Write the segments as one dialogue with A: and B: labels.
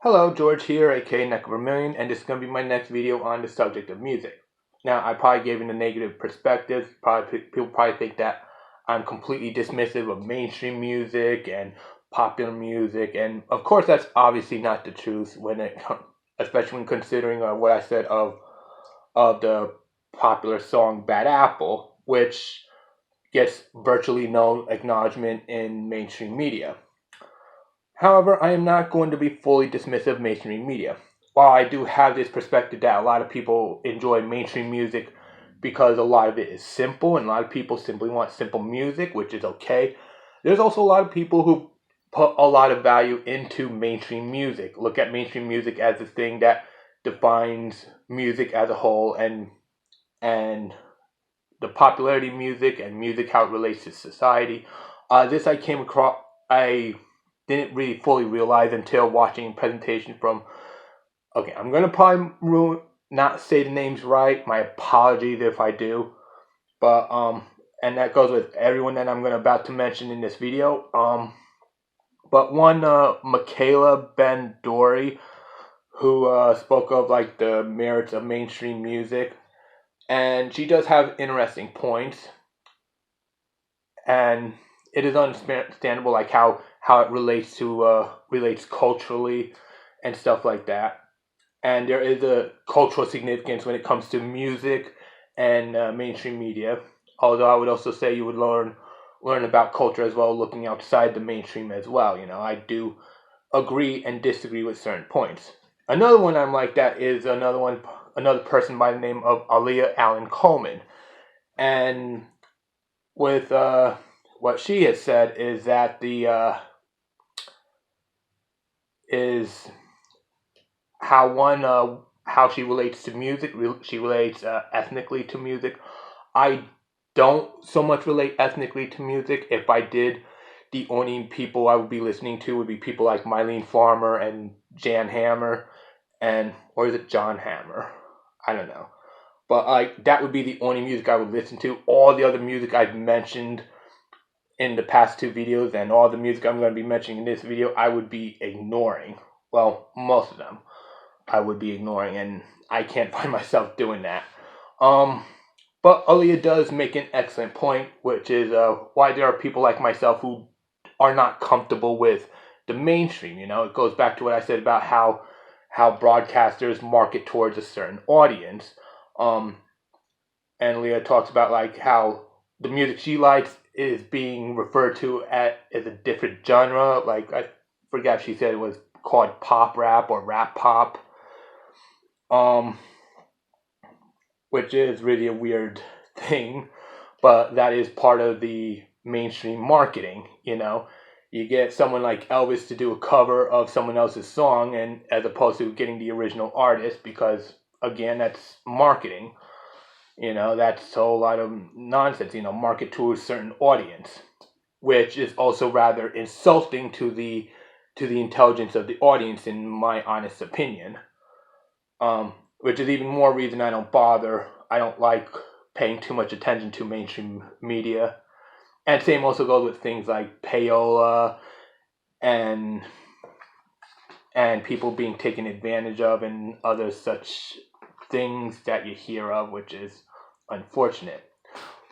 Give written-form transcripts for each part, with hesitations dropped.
A: Hello, George here, aka Neck Vermilion, and this is going to be my next video on the subject of music. Now, I probably gave it a negative perspective. People probably think that I'm completely dismissive of mainstream music and popular music, and of course, that's obviously not the truth especially when considering what I said of the popular song "Bad Apple," which gets virtually no acknowledgement in mainstream media. However, I am not going to be fully dismissive of mainstream media. While I do have this perspective that a lot of people enjoy mainstream music because a lot of it is simple and a lot of people simply want simple music, which is okay, there's also a lot of people who put a lot of value into mainstream music. Look at mainstream music as the thing that defines music as a whole and the popularity of music and music how it relates to society. This I came across. I didn't really fully realize until watching a presentation from. Okay, I'm gonna probably not say the names right. My apologies if I do, but and that goes with everyone that I'm about to mention in this video. But one Michaela Ben Dory, who spoke of like the merits of mainstream music, and she does have interesting points, and it is understandable like how it relates culturally and stuff like that. And there is a cultural significance when it comes to music and mainstream media. Although I would also say you would learn about culture as well, looking outside the mainstream as well. You know, I do agree and disagree with certain points. Another one I'm like that is another person by the name of Aaliyah Allen Coleman, and with what she has said is that the is how she relates to music. She relates ethnically to music. I don't so much relate ethnically to music. If I did, the only people I would be listening to would be people like Mylene Farmer and Jan Hammer, or is it John Hammer? I don't know. But like that would be the only music I would listen to. All the other music I've mentioned in the past two videos and all the music I'm going to be mentioning in this video, I would be ignoring. Well, most of them I would be ignoring, and I can't find myself doing that. But Aaliyah does make an excellent point, which is why there are people like myself who are not comfortable with the mainstream. You know, it goes back to what I said about how broadcasters market towards a certain audience. And Leah talks about like how the music she likes is being referred to as a different genre. Like I forget if she said it was called pop rap or rap pop. Which is really a weird thing, but that is part of the mainstream marketing. You know, you get someone like Elvis to do a cover of someone else's song, and as opposed to getting the original artist, because again, that's marketing. You know, that's a whole lot of nonsense. You know, market to a certain audience, which is also rather insulting to the intelligence of the audience, in my honest opinion. Which is even more reason I don't bother. I don't like paying too much attention to mainstream media. And same also goes with things like payola and people being taken advantage of and other such things that you hear of, which is unfortunate.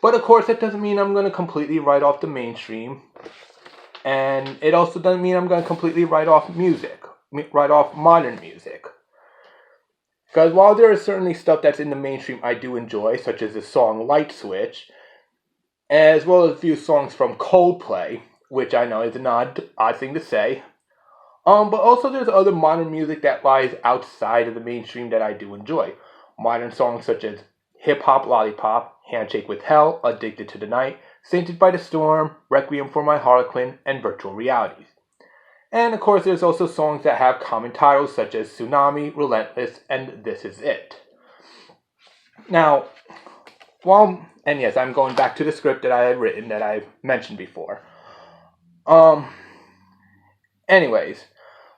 A: But of course, that doesn't mean I'm going to completely write off the mainstream. And it also doesn't mean I'm going to completely write off modern music. Because while there is certainly stuff that's in the mainstream I do enjoy, such as the song Light Switch, as well as a few songs from Coldplay, which I know is an odd thing to say. But also there's other modern music that lies outside of the mainstream that I do enjoy. Modern songs such as Hip Hop Lollipop, Handshake with Hell, Addicted to the Night, Sainted by the Storm, Requiem for My Harlequin, and Virtual Realities. And of course, there's also songs that have common titles such as Tsunami, Relentless, and This Is It. Now, and yes, I'm going back to the script that I had written that I've mentioned before. Anyways,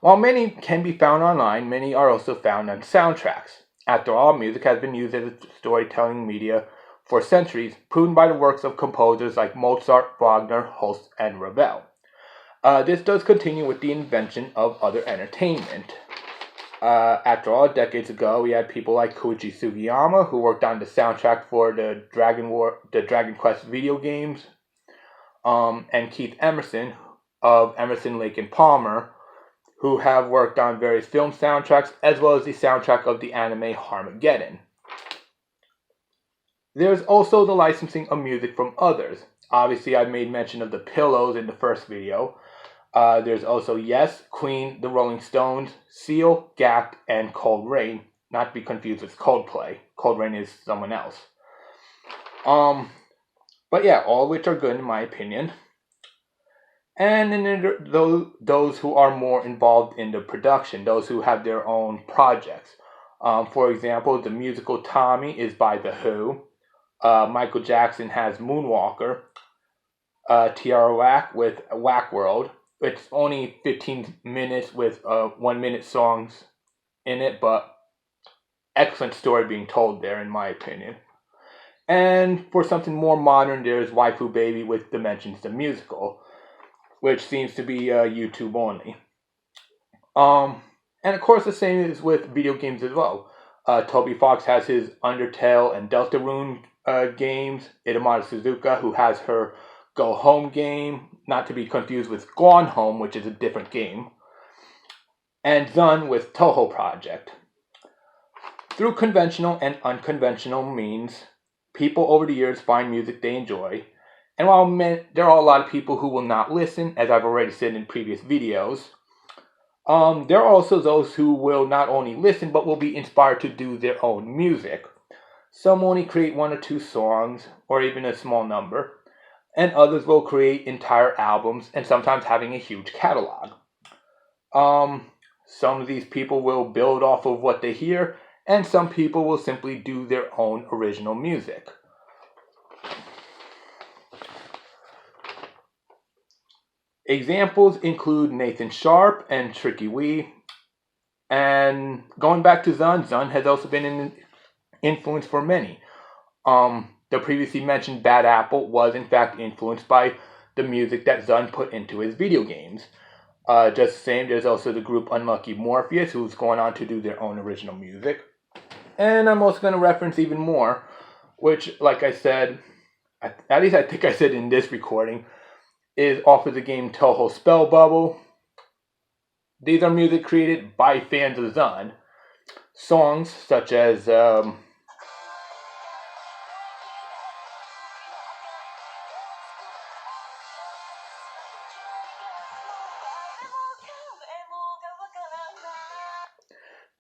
A: while many can be found online, many are also found on soundtracks. After all, music has been used as a storytelling media for centuries, proven by the works of composers like Mozart, Wagner, Holst, and Ravel. This does continue with the invention of other entertainment. After all, decades ago, we had people like Koichi Sugiyama, who worked on the soundtrack for the Dragon Quest video games, and Keith Emerson of Emerson, Lake and Palmer, who have worked on various film soundtracks, as well as the soundtrack of the anime Harmageddon. There's also the licensing of music from others. Obviously, I made mention of the Pillows in the first video. There's also Yes, Queen, The Rolling Stones, Seal, Gackt, and Cold Rain. Not to be confused with Coldplay. Cold Rain is someone else. But yeah, all of which are good in my opinion. And then those who are more involved in the production, those who have their own projects. For example, the musical Tommy is by The Who. Michael Jackson has Moonwalker. Tierra Whack with Whack World. It's only 15 minutes with 1 minute songs in it, but excellent story being told there in my opinion. And for something more modern, there's Waifu Baby with Dimensions the Musical, which seems to be YouTube only. And of course the same is with video games as well. Toby Fox has his Undertale and Deltarune games. Itamata Suzuka, who has her Go Home game, not to be confused with Gone Home, which is a different game. And Zun with Toho Project. Through conventional and unconventional means, people over the years find music they enjoy. And while there are a lot of people who will not listen, as I've already said in previous videos, there are also those who will not only listen, but will be inspired to do their own music. Some only create 1 or 2 songs, or even a small number, and others will create entire albums, and sometimes having a huge catalog. Some of these people will build off of what they hear, and some people will simply do their own original music. Examples include Nathan Sharp and Tricky Wee. And going back to Zun, Zun has also been an influence for many. The previously mentioned Bad Apple was in fact influenced by the music that Zun put into his video games. Just the same, there's also the group Unlucky Morpheus, who's going on to do their own original music. And I'm also going to reference even more, which, like I said, at least I think I said in this recording, is off of the game Touhou Spell Bubble. These are music created by fans of Zun. Songs such as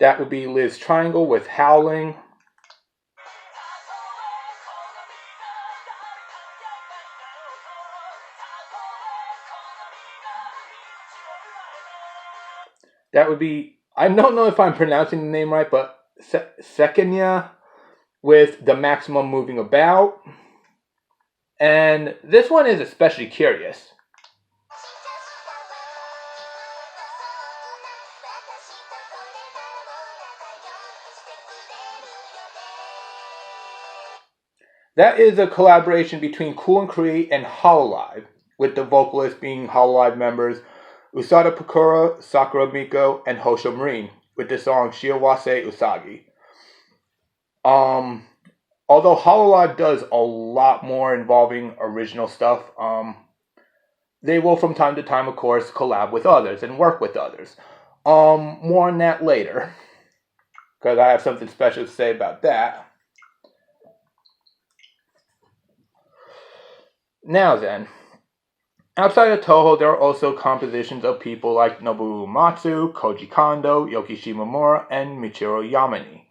A: that would be Liz Triangle with Howling. That would be, I don't know if I'm pronouncing the name right, but Sekenya with The Maximum Moving About. And this one is especially curious. That is a collaboration between Cool and Create and Hololive, with the vocalists being Hololive members Usada Pokora, Sakura Miko, and Hosho Marine, with the song Shiawase Usagi. Although Hololive does a lot more involving original stuff, they will from time to time, of course, collab with others and work with others. More on that later, because I have something special to say about that. Now then, outside of Touhou, there are also compositions of people like Nobuo Uematsu, Koji Kondo, Yoki Shimomura, and Michiru Yamane.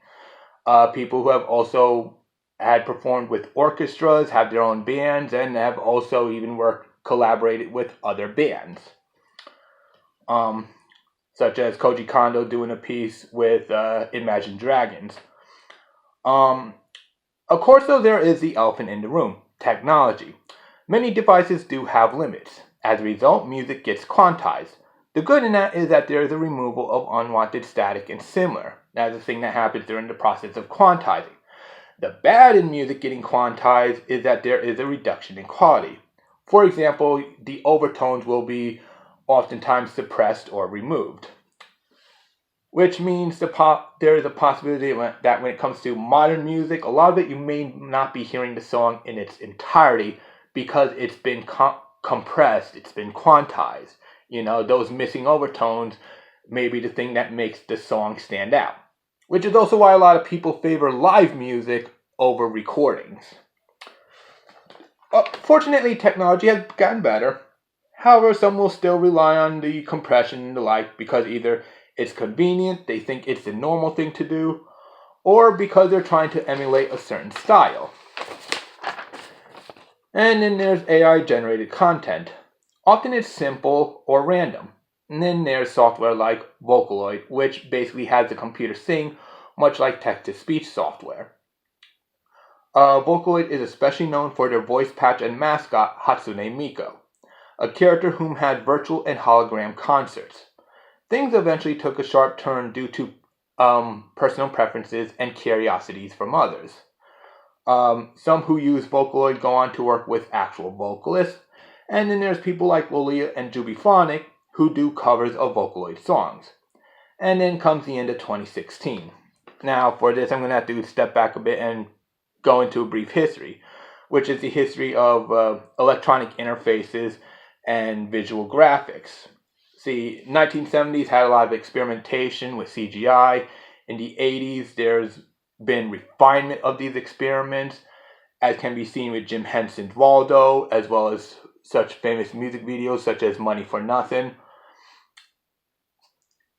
A: People who have also had performed with orchestras, have their own bands, and have also even collaborated with other bands. Such as Koji Kondo doing a piece with Imagine Dragons. Of course, though, there is the elephant in the room, technology. Many devices do have limits. As a result, music gets quantized. The good in that is that there is a removal of unwanted static and similar. That is a thing that happens during the process of quantizing. The bad in music getting quantized is that there is a reduction in quality. For example, the overtones will be oftentimes suppressed or removed. which means there is a possibility that when it comes to modern music, a lot of it you may not be hearing the song in its entirety because it's been compressed, it's been quantized. Those missing overtones may be the thing that makes the song stand out, which is also why a lot of people favor live music over recordings. Fortunately, technology has gotten better. However, some will still rely on the compression and the like because either it's convenient, they think it's the normal thing to do, or because they're trying to emulate a certain style. And then there's AI-generated content. Often it's simple or random. And then there's software like Vocaloid, which basically has the computer sing, much like text-to-speech software. Vocaloid is especially known for their voice patch and mascot, Hatsune Miku, a character whom had virtual and hologram concerts. Things eventually took a sharp turn due to personal preferences and curiosities from others. Some who use Vocaloid go on to work with actual vocalists, and then there's people like Lolia and Jubyphonic who do covers of Vocaloid songs. And then comes the end of 2016. Now, for this, I'm going to have to step back a bit and go into a brief history, which is the history of electronic interfaces and visual graphics. See, 1970s had a lot of experimentation with CGI. In the 80s, there's been refinement of these experiments, as can be seen with Jim Henson's Waldo, as well as such famous music videos such as Money for Nothing.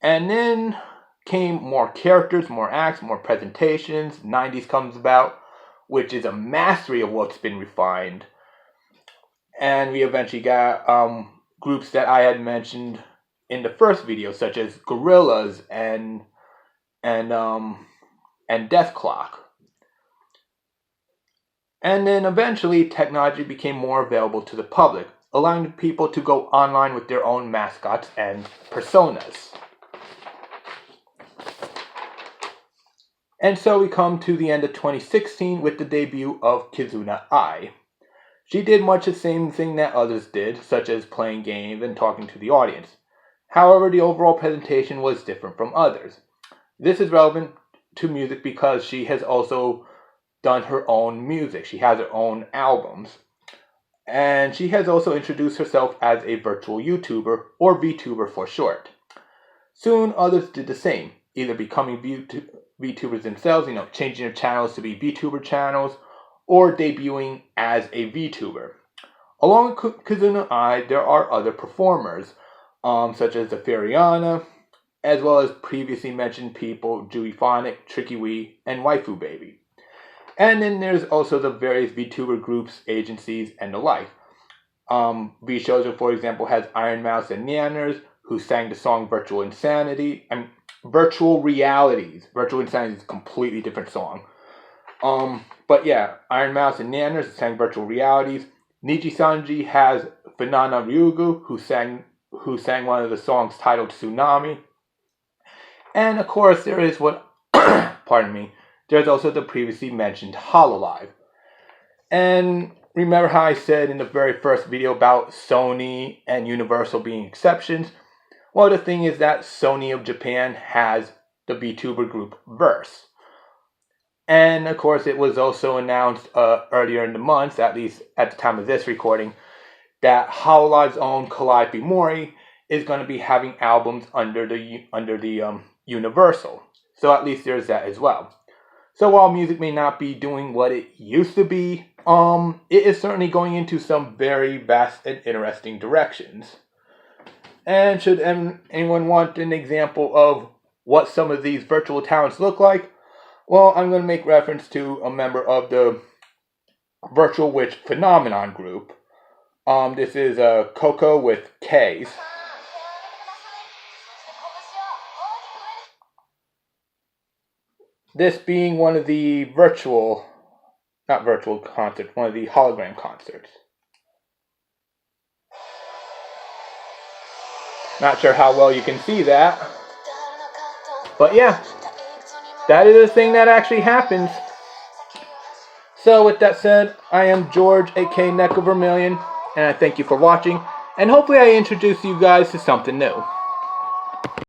A: And then came more characters, more acts, more presentations. 90s comes about, which is a mastery of what's been refined. And we eventually got groups that I had mentioned in the first video, such as Gorillaz and Dethklok. And then eventually technology became more available to the public, allowing people to go online with their own mascots and personas. And so we come to the end of 2016 with the debut of Kizuna Ai. She did much the same thing that others did, such as playing games and talking to the audience. However, the overall presentation was different from others. This is relevant to music because she has also done her own music. She has her own albums. And she has also introduced herself as a virtual YouTuber, or VTuber for short. Soon others did the same, either becoming VTubers themselves, changing their channels to be VTuber channels, or debuting as a VTuber. Along with Kizuna Ai, there are other performers, such as the Fariana, as well as previously mentioned people, Jubyphonic, Tricky Wee, and Waifu Baby. And then there's also the various VTuber groups, agencies, and the like. VShojo, for example, has Iron Mouse and Nanners, who sang the song Virtual Insanity. Virtual Realities. Virtual Insanity is a completely different song. But yeah, Iron Mouse and Nanners sang Virtual Realities. Niji Sanji has Finana Ryugu, who sang one of the songs titled Tsunami. And of course, there is there's also the previously mentioned Hololive. And remember how I said in the very first video about Sony and Universal being exceptions? Well, the thing is that Sony of Japan has the VTuber group Verse. And of course, it was also announced earlier in the month, at least at the time of this recording, that Hololive's own Calliope Mori is going to be having albums under the Universal. So at least there's that as well. So while music may not be doing what it used to be, it is certainly going into some very vast and interesting directions. And should anyone want an example of what some of these virtual talents look like, well, I'm going to make reference to a member of the Virtual Witch Phenomenon group. This is Coco with K's. This being one of the one of the hologram concerts. Not sure how well you can see that. But yeah, that is a thing that actually happens. So with that said, I am George, aka Neko Vermillion, and I thank you for watching, and hopefully I introduce you guys to something new.